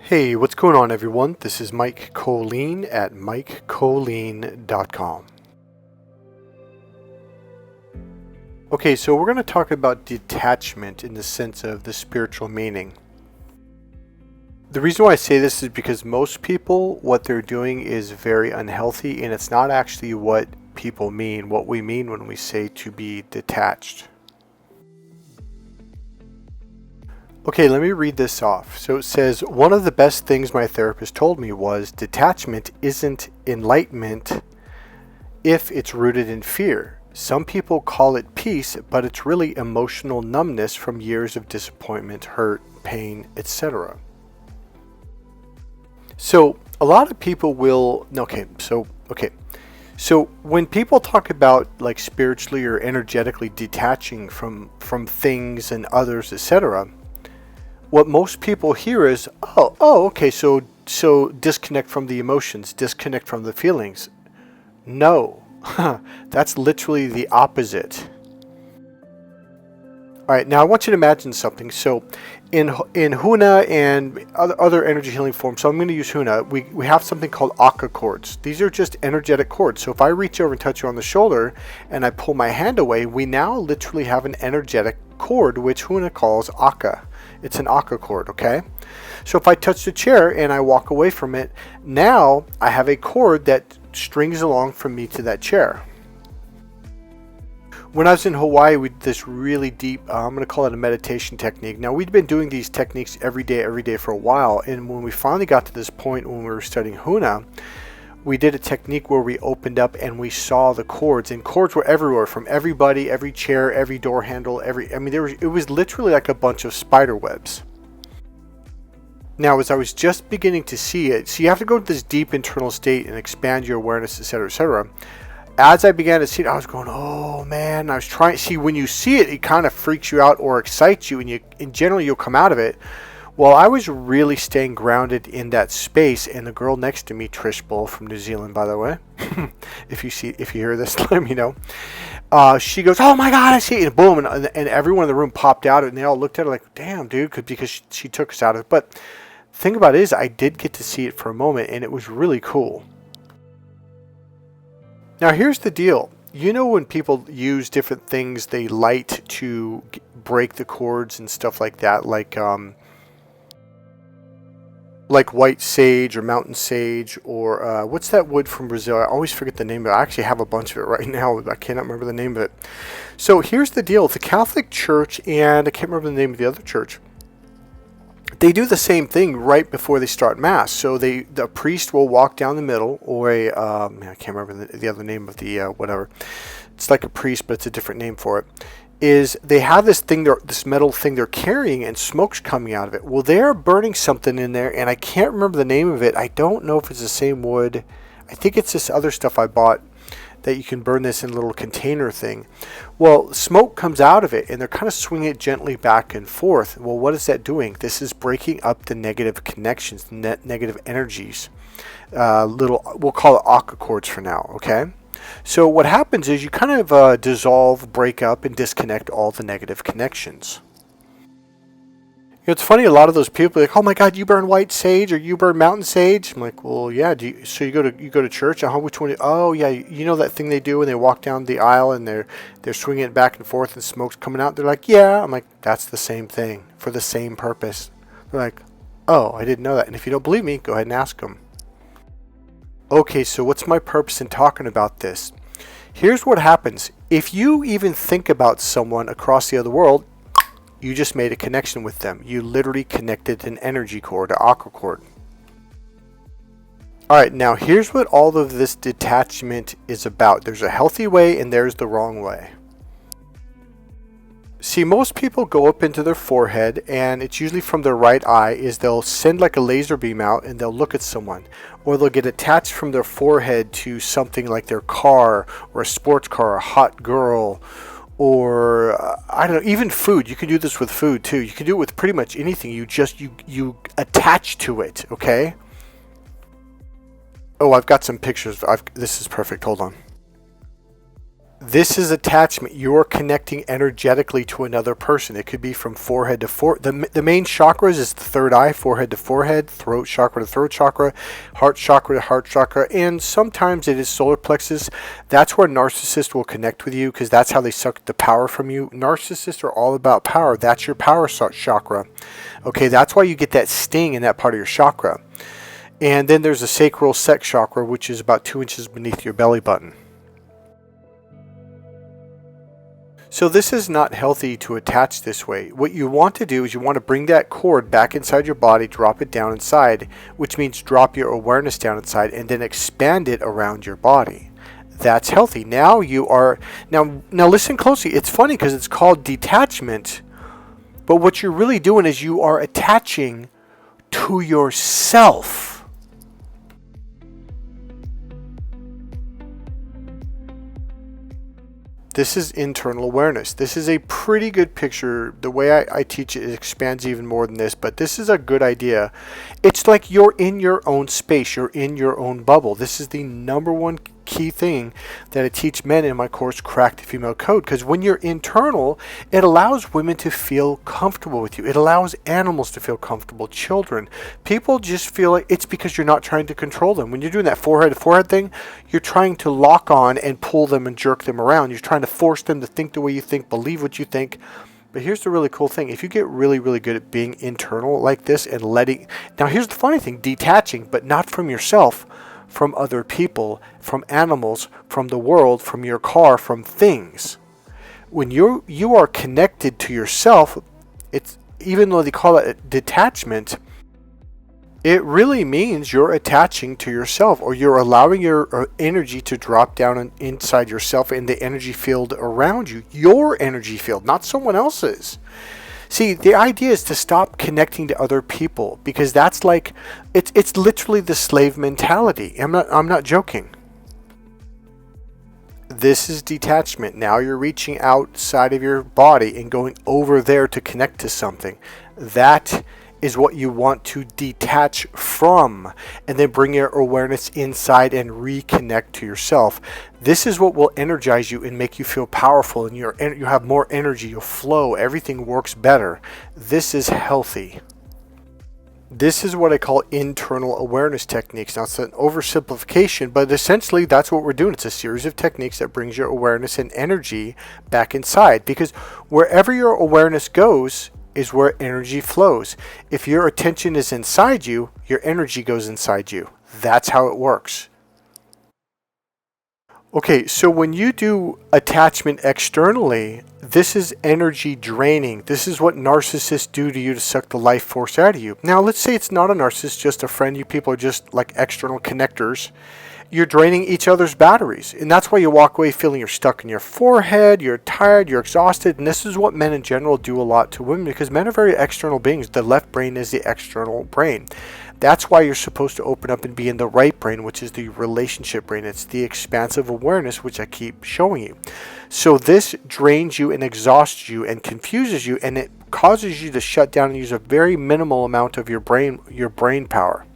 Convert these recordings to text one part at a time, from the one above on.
Hey, what's going on, everyone? This is Mike Kollin at MikeKollin.com. Okay, so we're going to talk about detachment in the sense of the spiritual meaning. The reason why I say this is because most people, what they're doing is very unhealthy, and it's not actually what people mean, what we mean when we say to be detached. Okay, let me read this off. So it says, one of the best things my therapist told me was detachment isn't enlightenment if it's rooted in fear. Some people call it peace, but it's really emotional numbness from years of disappointment, hurt, pain, etc. So a lot of people will, So when people talk about like spiritually or energetically detaching from things and others, etc., what most people hear is, okay, so disconnect from the emotions, disconnect from the feelings. No, that's literally the opposite. All right, now I want you to imagine something. So in Huna and other energy healing forms, so I'm going to use Huna, we have something called Akka cords. These are just energetic cords. So if I reach over and touch you on the shoulder and I pull my hand away, we now literally have an energetic cord, which Huna calls Akka. It's an Akka cord, okay? So if I touch the chair and I walk away from it, now I have a cord that strings along from me to that chair. When I was in Hawaii, we did this really deep, I'm going to call it a meditation technique. Now, we'd been doing these techniques every day for a while. And when we finally got to this point when we were studying Huna, we did a technique where we opened up and we saw the cords. And cords were everywhere, from everybody, every chair, every door handle, it was literally like a bunch of spider webs. Now, as I was just beginning to see it, so you have to go to this deep internal state and expand your awareness, etc., etc. As I began to see it, I was going, oh man, I was trying. See, when you see it, it kind of freaks you out or excites you, and generally you'll come out of it. Well, I was really staying grounded in that space, and the girl next to me, Trish Bull from New Zealand, by the way, if you hear this, let me know. She goes, oh my God, I see it, and boom, and everyone in the room popped out, and they all looked at her like, damn, dude, because she took us out of it. But the thing about it is, I did get to see it for a moment, and it was really cool. Now, here's the deal. You know, when people use different things they light to break the cords and stuff like that, like white sage or mountain sage, or what's that wood from Brazil? I always forget the name of it. I actually have a bunch of it right now. I cannot remember the name of it. So here's the deal. The Catholic Church, and I can't remember the name of the other church, they do the same thing right before they start Mass. So the priest will walk down the middle, or I can't remember the other name of the whatever. It's like a priest, but it's a different name for it. Is they have this thing, this metal thing they're carrying, and smoke's coming out of it. Well, they're burning something in there, and I can't remember the name of it. I don't know if it's the same wood. I think it's this other stuff I bought that you can burn this in a little container thing. Well, smoke comes out of it, and they're kind of swinging it gently back and forth. Well, what is that doing? This is breaking up the negative connections, negative energies. We'll call it Akka cords for now, okay? So what happens is you kind of dissolve, break up, and disconnect all the negative connections. It's funny, a lot of those people are like, oh my God, you burn white sage or you burn mountain sage? I'm like, well, yeah. So you go to church? Which one? Oh yeah, you know that thing they do when they walk down the aisle and they're swinging it back and forth and smoke's coming out? They're like, yeah. I'm like, that's the same thing for the same purpose. They're like, oh, I didn't know that. And if you don't believe me, go ahead and ask them. Okay, so what's my purpose in talking about this? Here's what happens. If you even think about someone across the other world, you just made a connection with them. You literally connected an energy cord, an Akka cord. All right, now here's what all of this detachment is about. There's a healthy way and there's the wrong way. See, most people go up into their forehead, and it's usually from their right eye, is they'll send like a laser beam out and they'll look at someone. Or they'll get attached from their forehead to something like their car or a sports car, a hot girl, or I don't know, even food. You can do this with food too. You can do it with pretty much anything. You attach to it, okay? Oh, I've got some pictures. This is perfect. Hold on. This is attachment. You are connecting energetically to another person. It could be from forehead to forehead. The main chakras is the third eye, forehead to forehead, throat chakra to throat chakra, heart chakra to heart chakra, and sometimes it is solar plexus. That's where narcissists will connect with you because that's how they suck the power from you. Narcissists are all about power. That's your power chakra. Okay, that's why you get that sting in that part of your chakra. And then there's a sacral sex chakra, which is about 2 inches beneath your belly button. So this is not healthy to attach this way. What you want to do is you want to bring that cord back inside your body, drop it down inside, which means drop your awareness down inside and then expand it around your body. That's healthy. Now listen closely. It's funny because it's called detachment, but what you're really doing is you are attaching to yourself. This is internal awareness. This is a pretty good picture. The way I teach it expands even more than this, but this is a good idea. It's like you're in your own space. You're in your own bubble. This is the number one key thing that I teach men in my course, Crack the Female Code, because when you're internal, it allows women to feel comfortable with you. It allows animals to feel comfortable, children. People just feel like it's because you're not trying to control them. When you're doing that forehead to forehead thing, you're trying to lock on and pull them and jerk them around. You're trying to force them to think the way you think, believe what you think. But here's the really cool thing. If you get really, really good at being internal like this and now here's the funny thing, detaching, but not from yourself, from other people, from animals, from the world, from your car, from things. When you are connected to yourself, it's, even though they call it detachment, it really means you're attaching to yourself, or you're allowing your energy to drop down inside yourself in the energy field around you. Your energy field, not someone else's. See, the idea is to stop connecting to other people, because that's like, it's literally the slave mentality. I'm not joking. This is detachment. Now you're reaching outside of your body and going over there to connect to something. That is what you want to detach from, and then bring your awareness inside and reconnect to yourself. This is what will energize you and make you feel powerful, and you have more energy, you'll flow, everything works better. This is healthy. This is what I call internal awareness techniques. Now, it's an oversimplification, but essentially that's what we're doing. It's a series of techniques that brings your awareness and energy back inside, because wherever your awareness goes is where energy flows. If your attention is inside you, your energy goes inside you. That's how it works. Okay, so when you do attachment externally, this is energy draining. This is what narcissists do to you to suck the life force out of you. Now, let's say it's not a narcissist, just a friend. You people are just like external connectors. You're draining each other's batteries. And that's why you walk away feeling you're stuck in your forehead, you're tired, you're exhausted. And this is what men in general do a lot to women, because men are very external beings. The left brain is the external brain. That's why you're supposed to open up and be in the right brain, which is the relationship brain. It's the expansive awareness, which I keep showing you. So this drains you and exhausts you and confuses you, and it causes you to shut down and use a very minimal amount of your brain power.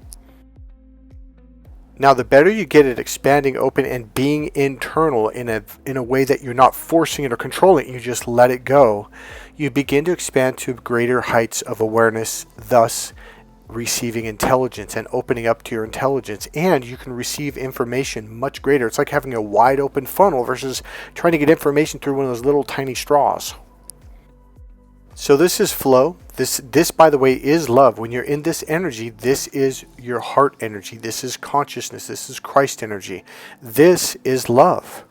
Now, the better you get at expanding open and being internal in a way that you're not forcing it or controlling it, you just let it go, you begin to expand to greater heights of awareness, thus receiving intelligence and opening up to your intelligence. And you can receive information much greater. It's like having a wide open funnel versus trying to get information through one of those little tiny straws. So this is flow. This, by the way, is love. When you're in this energy, this is your heart energy. This is consciousness. This is Christ energy. This is love.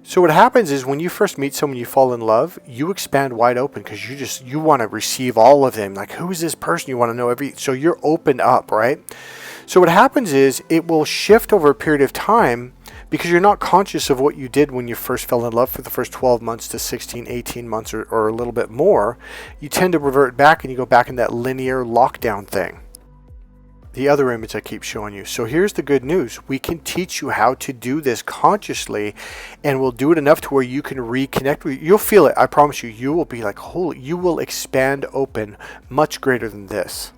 So what happens is when you first meet someone, you fall in love, you expand wide open because you want to receive all of them. Like, who is this person? You want to know so you're opened up, right? So what happens is it will shift over a period of time, because you're not conscious of what you did when you first fell in love for the first 12 months to 16, 18 months or a little bit more. You tend to revert back and you go back in that linear lockdown thing. The other image I keep showing you. So here's the good news. We can teach you how to do this consciously, and we'll do it enough to where you can reconnect with you. You'll feel it. I promise you. You will be like, holy, you will expand open much greater than this.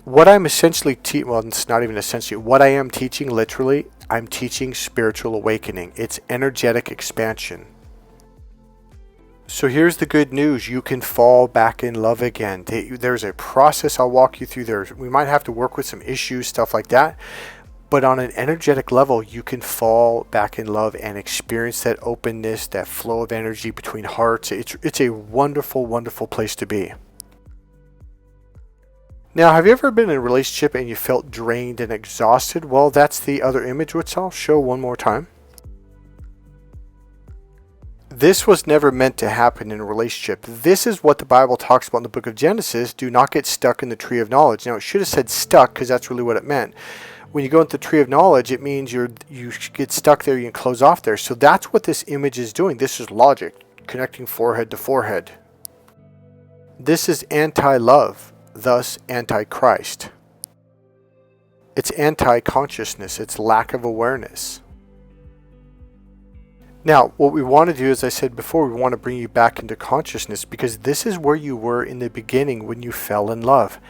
What I'm essentially well, it's not even essentially. What I am teaching literally, I'm teaching spiritual awakening. It's energetic expansion. So here's the good news. You can fall back in love again. There's a process I'll walk you through there. We might have to work with some issues, stuff like that. But on an energetic level, you can fall back in love and experience that openness, that flow of energy between hearts. It's a wonderful, wonderful place to be. Now, have you ever been in a relationship and you felt drained and exhausted? Well, that's the other image, which I'll show one more time. This was never meant to happen in a relationship. This is what the Bible talks about in the book of Genesis. Do not get stuck in the tree of knowledge. Now, it should have said stuck because that's really what it meant. When you go into the tree of knowledge, it means you get stuck there, you can close off there. So that's what this image is doing. This is logic, connecting forehead to forehead. This is anti-love, thus anti-Christ. It's anti-consciousness. It's lack of awareness. Now, what we want to do, as I said before, we want to bring you back into consciousness because this is where you were in the beginning when you fell in love.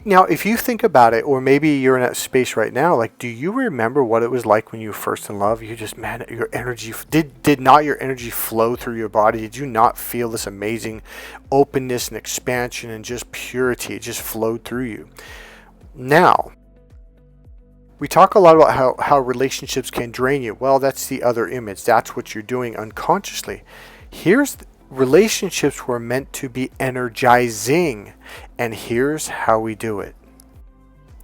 Now, if you think about it, or maybe you're in that space right now, like, do you remember what it was like when you were first in love? You just, man, your energy, did not your energy flow through your body? Did you not feel this amazing openness and expansion and just purity? It just flowed through you. Now, we talk a lot about how relationships can drain you. Well, that's the other image. That's what you're doing unconsciously. Relationships were meant to be energizing, and here's how we do it.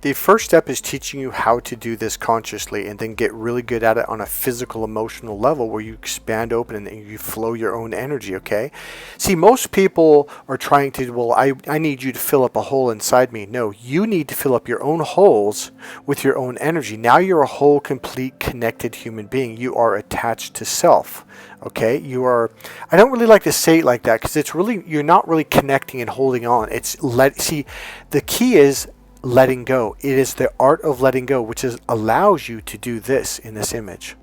The first step is teaching you how to do this consciously and then get really good at it on a physical, emotional level where you expand open and you flow your own energy, okay? See, most people are trying to, well, I need you to fill up a hole inside me. No, you need to fill up your own holes with your own energy. Now you're a whole, complete, connected human being. You are attached to self, okay? You are, I don't really like to say it like that because it's really, you're not really connecting and holding on. See, the key is letting go. It is the art of letting go, which allows you to do this in this image.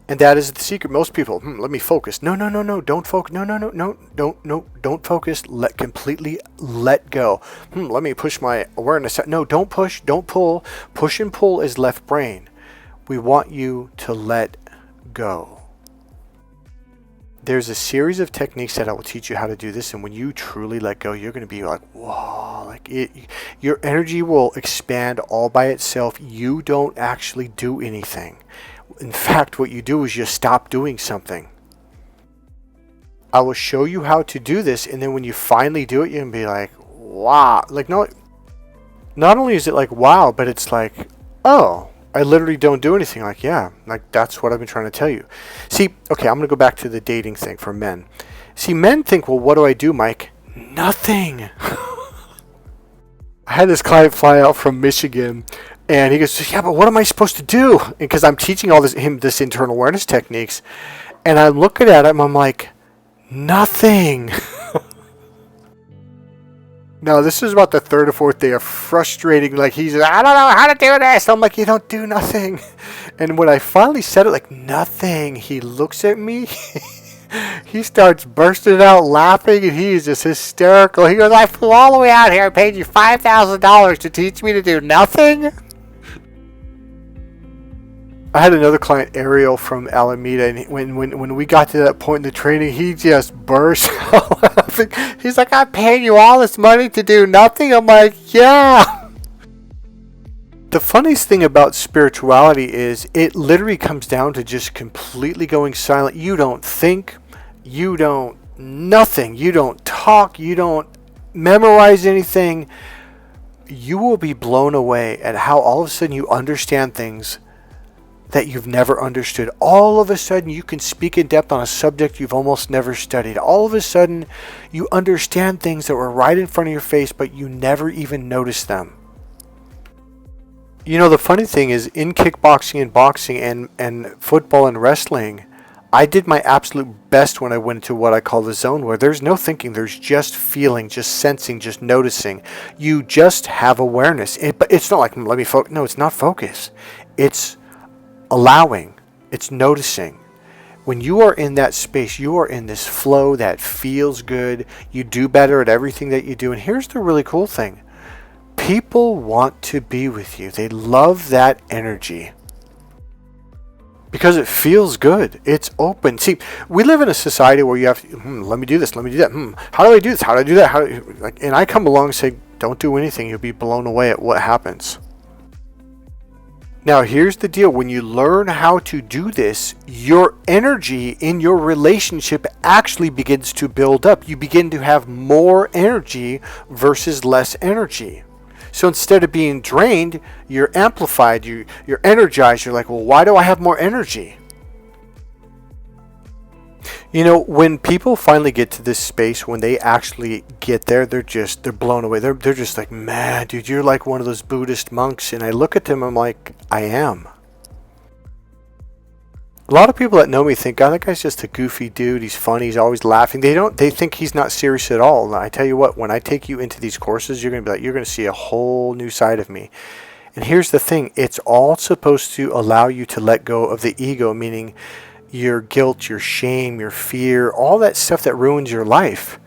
And that is the secret. Most people, let me focus. No, don't focus. No, don't focus. Completely let go. Let me push my awareness. No, don't push, don't pull. Push and pull is left brain. We want you to let go. There's a series of techniques that I will teach you how to do this, and when you truly let go, you're going to be like, whoa, like your energy will expand all by itself. You don't actually do anything. In fact, what you do is you stop doing something. I will show you how to do this, and then when you finally do it, you're going to be like, wow. Like, no, not only is it like, wow, but it's like, oh, I literally don't do anything. Like, yeah, like that's what I've been trying to tell you. See, okay, I'm going to go back to the dating thing for men. See, men think, well, what do I do, Mike? Nothing. I had this client fly out from Michigan, and he goes, yeah, but what am I supposed to do? Because I'm teaching him this internal awareness techniques, and I'm looking at him, I'm like, nothing. Now, this is about the third or fourth day of frustrating, like he's, I don't know how to do this. I'm like, you don't do nothing. And when I finally said it, like, nothing, he looks at me, he starts bursting out laughing, and he is just hysterical. He goes, I flew all the way out here, I paid you $5,000 to teach me to do nothing? I had another client, Ariel from Alameda, and when we got to that point in the training, he just burst out laughing. He's like, I'm paying you all this money to do nothing? I'm like, yeah. The funniest thing about spirituality is it literally comes down to just completely going silent. You don't think, you don't nothing, you don't talk, you don't memorize anything. You will be blown away at how all of a sudden you understand things that you've never understood. All of a sudden you can speak in depth on a subject you've almost never studied. All of a sudden you understand things that were right in front of your face, but you never even noticed them. You know, the funny thing is, in kickboxing and boxing and football and wrestling, I did my absolute best when I went into what I call the zone, where there's no thinking, there's just feeling, just sensing, just noticing. You just have awareness. But it's not like, let me focus. No, it's not focus. It's allowing, it's noticing. When you are in that space, you are in this flow that feels good. You do better at everything that you do. And here's the really cool thing. People want to be with you. They love that energy. because it feels good. It's open. See, we live in a society where you have, let me do this, let me do that. How do I do this? How do I do that? And I come along and say, don't do anything. You'll be blown away at what happens. Now, here's the deal. When you learn how to do this, your energy in your relationship actually begins to build up. You begin to have more energy versus less energy. So instead of being drained, you're amplified, you're energized. You're like, well, why do I have more energy? You know, when people finally get to this space, when they actually get there, they're blown away. They're just like, man, dude, you're like one of those Buddhist monks. And I look at them, I'm like, I am. A lot of people that know me think, God, that guy's just a goofy dude. He's funny. He's always laughing. They think he's not serious at all. And I tell you what, when I take you into these courses, you're going to be like, you're going to see a whole new side of me. And here's the thing. It's all supposed to allow you to let go of the ego, meaning your guilt, your shame, your fear, all that stuff that ruins your life.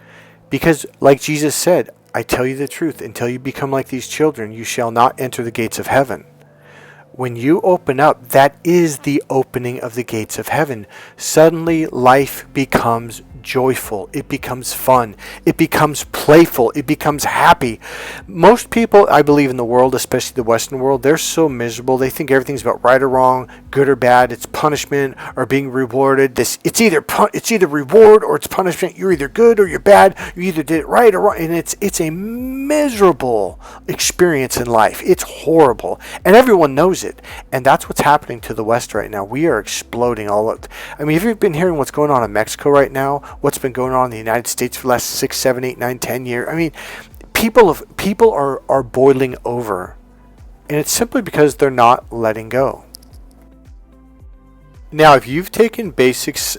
Because like Jesus said, I tell you the truth, until you become like these children, you shall not enter the gates of heaven. When you open up, that is the opening of the gates of heaven. Suddenly life becomes joyful. It becomes fun. It becomes playful. It becomes happy. Most people, I believe, in the world, especially the Western world, they're so miserable. They think everything's about right or wrong, good or bad. It's punishment or being rewarded. It's either reward or it's punishment. You're either good or you're bad. You either did it right or wrong. And it's a miserable experience in life. It's horrible. And everyone knows it. And that's what's happening to the West right now. We are exploding all of. I mean, have you been hearing what's going on in Mexico right now? What's been going on in the United States for the last 6, 7, 8, 9, 10 years? I mean, people are boiling over. And it's simply because they're not letting go. Now, if you've taken basics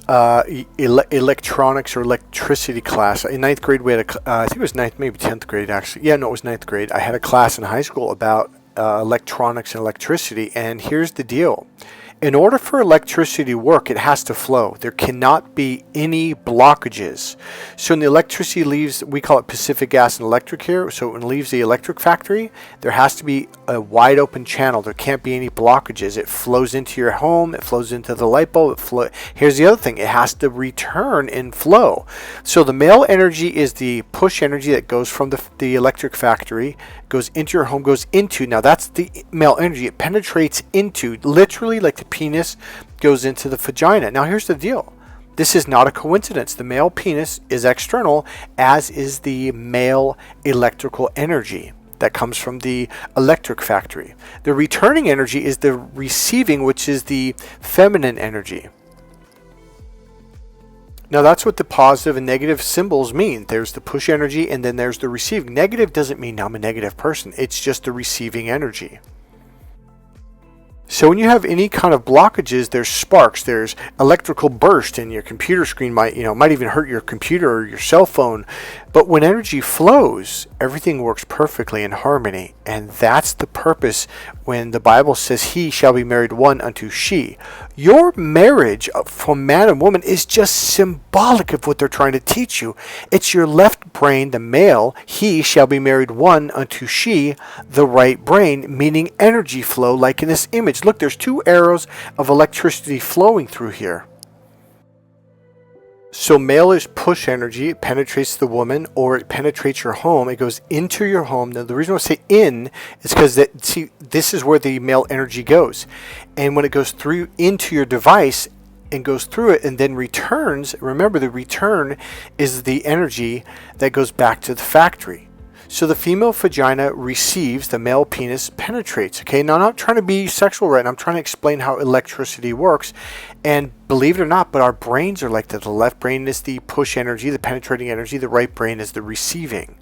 electronics or electricity class, in 9th grade we had I think it was 9th, maybe 10th grade actually. Yeah, no, it was 9th grade. I had a class in high school about electronics and electricity, and here's the deal. In order for electricity to work, it has to flow. There cannot be any blockages. So when the electricity leaves, we call it Pacific Gas and Electric here. So when it leaves the electric factory, there has to be a wide open channel. There can't be any blockages. It flows into your home. It flows into the light bulb. Here's the other thing. It has to return and flow. So the male energy is the push energy that goes from the electric factory, goes into your home, goes into, now that's the male energy. It penetrates into, literally like the penis goes into the vagina. Now here's the deal. This is not a coincidence. The male penis is external, as is the male electrical energy that comes from the electric factory. The returning energy is the receiving, which is the feminine energy. Now that's what the positive and negative symbols mean. There's the push energy and then there's the receiving. Negative doesn't mean I'm a negative person. It's just the receiving energy. So when you have any kind of blockages, there's sparks, there's electrical burst, and your computer screen might even hurt your computer or your cell phone. But when energy flows, everything works perfectly in harmony. And that's the purpose when the Bible says he shall be married one unto she. Your marriage from man and woman is just symbolic of what they're trying to teach you. It's your left brain, the male, he shall be married one unto she, the right brain, meaning energy flow like in this image. Look, there's 2 arrows of electricity flowing through here. So male is push energy. It penetrates the woman, or it penetrates your home. It goes into your home. Now, the reason I say in is because this is where the male energy goes. And when it goes through into your device and goes through it and then returns, remember the return is the energy that goes back to the factory. So the female vagina receives, the male penis penetrates. Okay, now I'm not trying to be sexual right now. I'm trying to explain how electricity works. And believe it or not, but our brains are like that. The left brain is the push energy, the penetrating energy. The right brain is the receiving.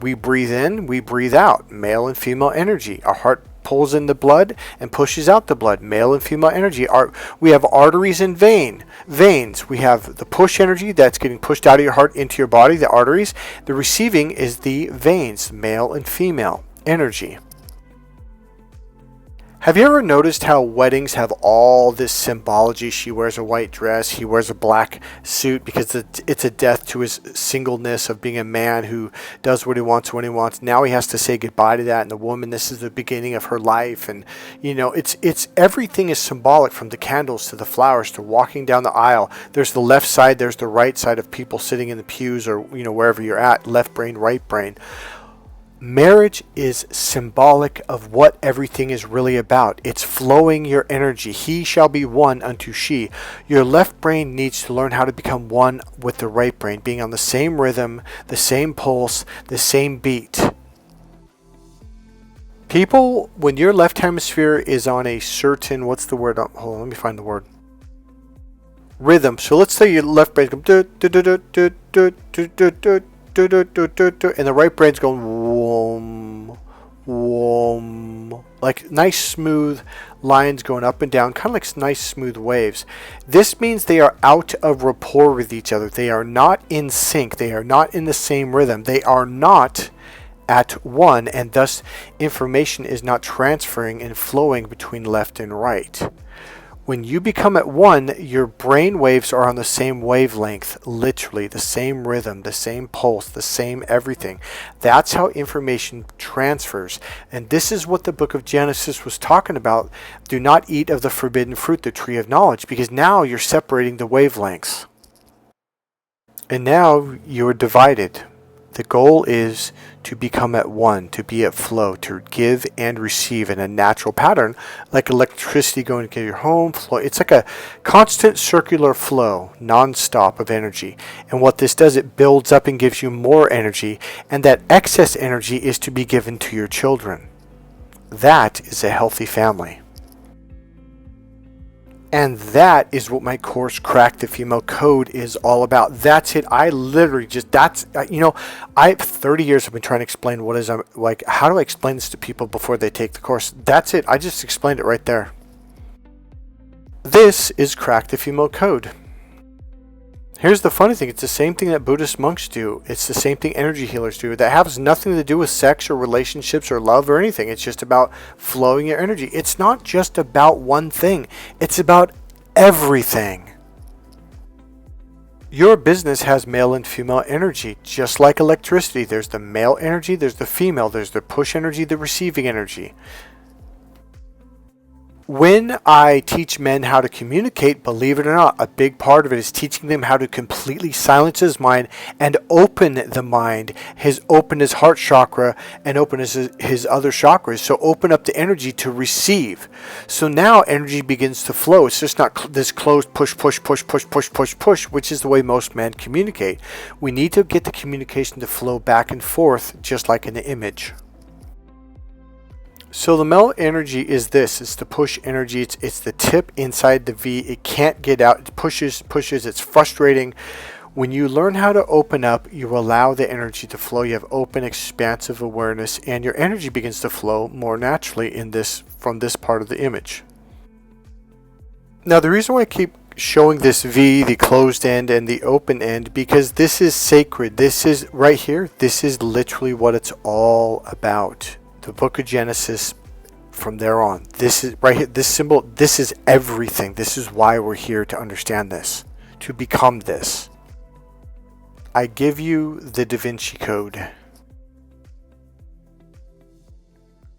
We breathe in, we breathe out. Male and female energy. Our heart pulls in the blood and pushes out the blood. Male and female energy. We have arteries and veins. We have the push energy that's getting pushed out of your heart into your body, the arteries. The receiving is the veins, male and female energy. Have you ever noticed how weddings have all this symbology? She wears a white dress, he wears a black suit because it's a death to his singleness of being a man who does what he wants when he wants. Now he has to say goodbye to that, and the woman, this is the beginning of her life. And it's everything is symbolic, from the candles to the flowers to walking down the aisle. There's the left side, there's the right side of people sitting in the pews, or wherever you're at, left brain, right brain. Marriage is symbolic of what everything is really about. It's flowing your energy. He shall be one unto she. Your left brain needs to learn how to become one with the right brain, being on the same rhythm, the same pulse, the same beat. People, when your left hemisphere is on a certain, what's the word? Hold on, let me find the word. Rhythm. So let's say your left brain goes and the right brain's going whoom, whoom, like nice smooth lines going up and down, kind of like nice smooth waves. This means they are out of rapport with each other. They are not in sync. They are not in the same rhythm. They are not at one, and thus information is not transferring and flowing between left and right. When you become at one, your brain waves are on the same wavelength, literally the same rhythm, the same pulse, the same everything. That's how information transfers. And this is what the book of Genesis was talking about. Do not eat of the forbidden fruit, the tree of knowledge, because now you're separating the wavelengths. And now you're divided. The goal is to become at one, to be at flow, to give and receive in a natural pattern, like electricity going to your home flow. It's like a constant circular flow, non-stop of energy. And what this does, it builds up and gives you more energy, and that excess energy is to be given to your children. That is a healthy family. And that is what my course, Crack the Female Code, is all about. That's it. I literally just, I 30 years have been trying to explain what is, like, how do I explain this to people before they take the course? That's it. I just explained it right there. This is Crack the Female Code. Here's the funny thing. It's the same thing that Buddhist monks do. It's the same thing energy healers do. That has nothing to do with sex or relationships or love or anything. It's just about flowing your energy. It's not just about one thing. It's about everything. Your business has male and female energy, just like electricity. There's the male energy, there's the female, there's the push energy, the receiving energy. When I teach men how to communicate, believe it or not, a big part of it is teaching them how to completely silence his mind and open the mind, open his heart chakra and open his other chakras. So open up the energy to receive. So now energy begins to flow. It's just not this closed push, which is the way most men communicate. We need to get the communication to flow back and forth, just like in the image. So the male energy is this. It's the push energy. It's the tip inside the V. It can't get out. It pushes. It's frustrating. When you learn how to open up, you allow the energy to flow. You have open, expansive awareness, and your energy begins to flow more naturally from this part of the image. Now, the reason why I keep showing this V, the closed end and the open end, because this is sacred. This is right here. This is literally what it's all about. The book of Genesis, from there on, this is right here, this symbol, this is everything. This is why we're here, to understand this, to become this. I give you the Da Vinci Code.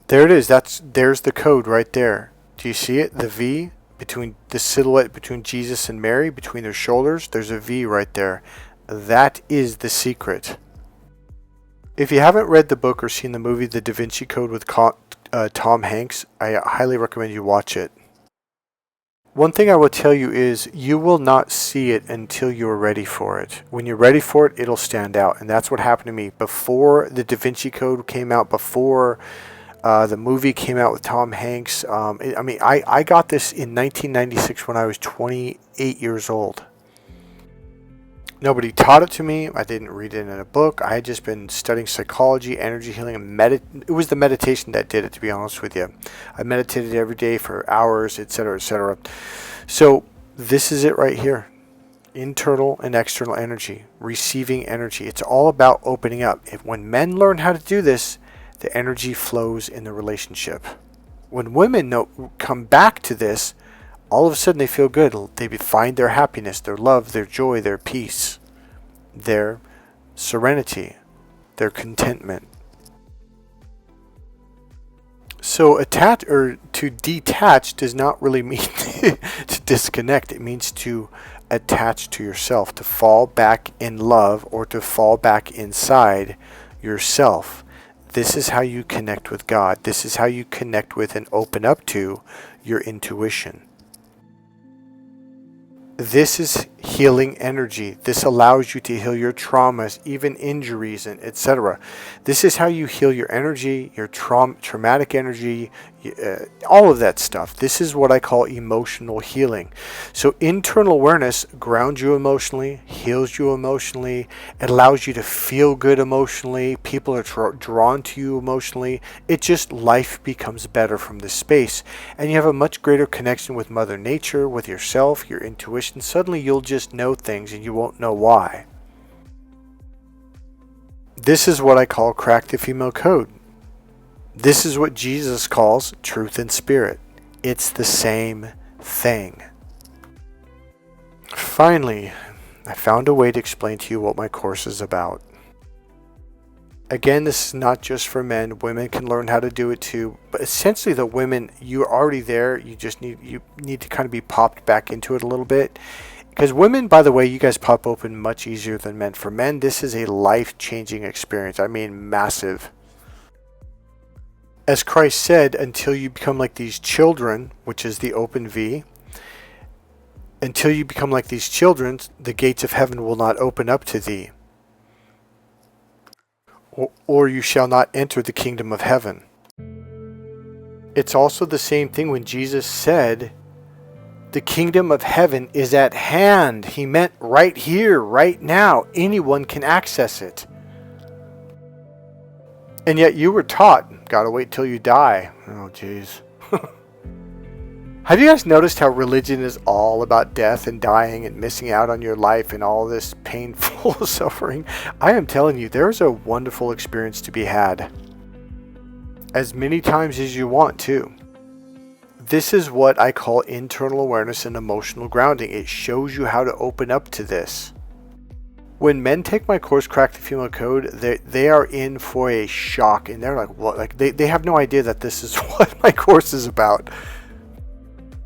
There it is. There's the code right there. Do you see it? The V between the silhouette between Jesus and Mary, between their shoulders, there's a V right there. That is the secret. If you haven't read the book or seen the movie The Da Vinci Code with Tom Hanks, I highly recommend you watch it. One thing I will tell you is you will not see it until you're ready for it. When you're ready for it, it'll stand out. And that's what happened to me. Before the Da Vinci Code came out, before the movie came out with Tom Hanks, I got this in 1996 when I was 28 years old. Nobody taught it to me. I didn't read it in a book. I had just been studying psychology, energy healing, and it was the meditation that did it, to be honest with you. I meditated every day for hours, etc., etc. So this is it right here. Internal and external energy, receiving energy. It's all about opening up. When men learn how to do this, the energy flows in the relationship. When women come back to this, all of a sudden they feel good. They find their happiness, their love, their joy, their peace, their serenity, their contentment. So to detach does not really mean to disconnect. It means to attach to yourself, to fall back in love, or to fall back inside yourself. This is how you connect with God. This is how you connect with and open up to your intuition. This is healing energy. This allows you to heal your traumas, even injuries, and etc. This is how you heal your energy, your traumatic energy, all of that stuff. This is what I call emotional healing. So internal awareness grounds you emotionally, heals you emotionally, it allows you to feel good emotionally. People are drawn to you emotionally. It just, life becomes better from this space. And you have a much greater connection with Mother Nature, with yourself, your intuition. Suddenly you'll just know things and you won't know why. This is what I call crack the female code. This is what Jesus calls truth and spirit. It's the same thing. Finally, I found a way to explain to you what my course is about. Again, this is not just for men. Women can learn how to do it too. But essentially, the women, you're already there. You need to kind of be popped back into it a little bit. Because women, by the way, you guys pop open much easier than men. For men, this is a life-changing experience. I mean, massive. As Christ said, until you become like these children, which is the open V, until you become like these children, the gates of heaven will not open up to thee. Or you shall not enter the kingdom of heaven. It's also the same thing when Jesus said, the kingdom of heaven is at hand. He meant right here, right now. Anyone can access it. And yet you were taught, gotta wait till you die. Oh, jeez. Have you guys noticed how religion is all about death and dying and missing out on your life and all this painful suffering? I am telling you, there's a wonderful experience to be had. As many times as you want to. This is what I call internal awareness and emotional grounding. It shows you how to open up to this. When men take my course, Crack the Female Code, they are in for a shock. And they're like, what? Like they have no idea that this is what my course is about.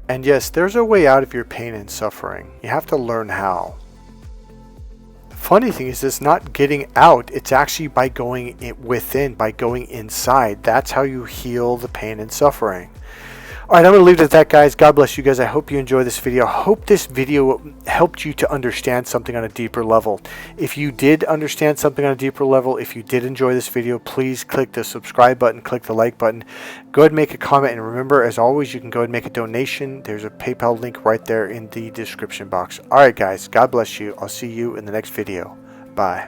And yes, there's a way out of your pain and suffering. You have to learn how. The funny thing is, it's not getting out. It's actually by going within, by going inside. That's how you heal the pain and suffering. Alright, I'm going to leave it at that, guys. God bless you guys. I hope you enjoy this video. I hope this video helped you to understand something on a deeper level. If you did understand something on a deeper level, if you did enjoy this video, please click the subscribe button, click the like button. Go ahead and make a comment. And remember, as always, you can go ahead and make a donation. There's a PayPal link right there in the description box. Alright, guys. God bless you. I'll see you in the next video. Bye.